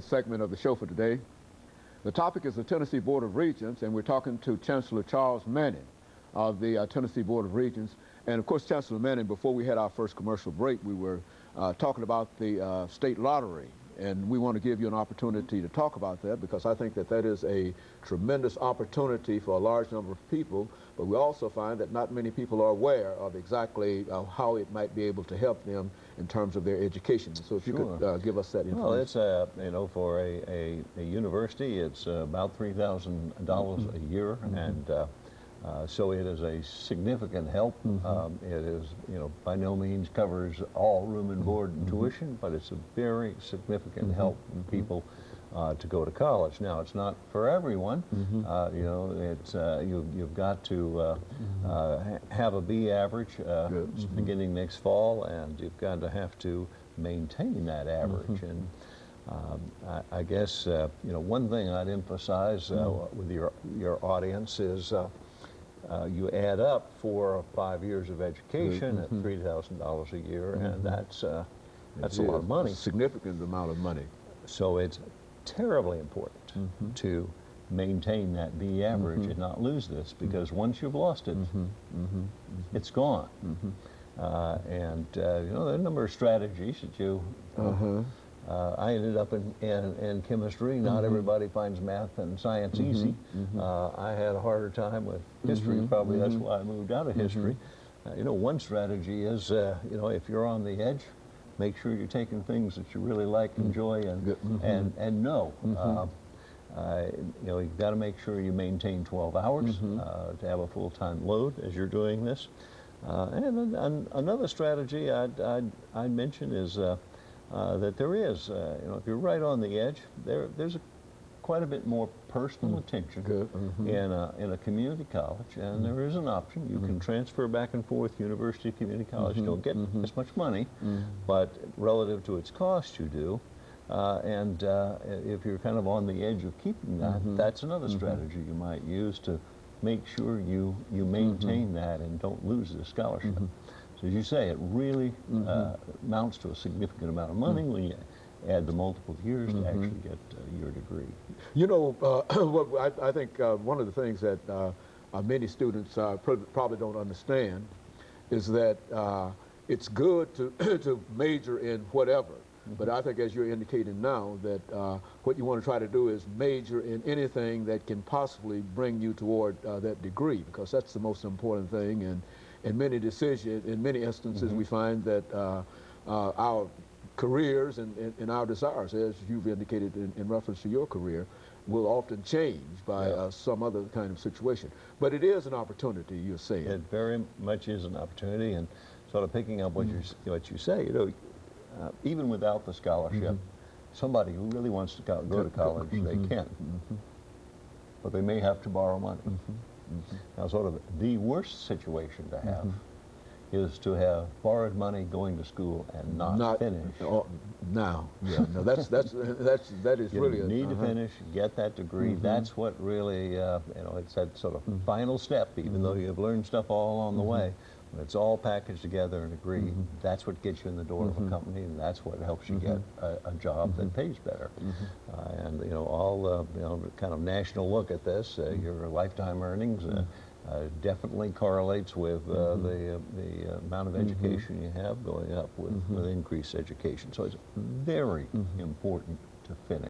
Segment of the show for today. The topic is the Tennessee Board of Regents, and we're talking to Chancellor Charles Manning of the Tennessee Board of Regents. And of course, Chancellor Manning, before we had our first commercial break, we were talking about the state lottery. And we want to give you an opportunity to talk about that, because I think that that is a tremendous opportunity for a large number of people. But we also find that not many people are aware of exactly how it might be able to help them in terms of their education. So if you could give us that information. Well, it's for a university, it's about $3,000 a year, and so it is a significant help. It is, by no means covers all room and board and tuition, but it's a very significant help for people to go to college. Now, it's not for everyone. It's you've got to have a B average beginning next fall, and you've got to have to maintain that average. And I guess one thing I'd emphasize with your audience is you add up 4 or 5 years of education at $3,000 a year, and that's a lot of money. A significant amount of money. So it's terribly important to maintain that B average and not lose this, because once you've lost it, it's gone. And there are a number of strategies that you I ended up in chemistry. Not everybody finds math and science easy. I had a harder time with history. Probably that's why I moved out of history. One strategy is, if you're on the edge, make sure you're taking things that you really like, enjoy, and know. You've got to make sure you maintain 12 hours to have a full-time load as you're doing this. And another strategy I'd mention is that there is, if you're right on the edge, there's quite a bit more personal attention in a community college, and there is an option. You can transfer back and forth. University, community college don't get as much money, but relative to its cost, you do. And if you're kind of on the edge of keeping that, that's another strategy you might use to make sure you maintain that and don't lose the scholarship. So as you say, it really amounts to a significant amount of money when you add the multiple years to actually get your degree. What I think one of the things that many students probably don't understand is that it's good to major in whatever. But I think, as you're indicating now, that what you want to try to do is major in anything that can possibly bring you toward that degree, because that's the most important thing. And in many decisions, in many instances, we find that our careers and our desires, as you've indicated in reference to your career, will often change by some other kind of situation. But it is an opportunity, you're saying. It very much is an opportunity, and sort of picking up what you say, even without the scholarship, somebody who really wants to go to college, they can. But they may have to borrow money. Now, sort of the worst situation to have is to have borrowed money going to school and not finish. No, that is really you need to finish, get that degree. That's what really, it's that sort of final step, even though you've learned stuff all along the way. When it's all packaged together and agreed, that's what gets you in the door of a company, and that's what helps you get a job that pays better. And all kind of national look at this, your lifetime earnings definitely correlates with the amount of education you have going up with increased education. So it's very important to finish.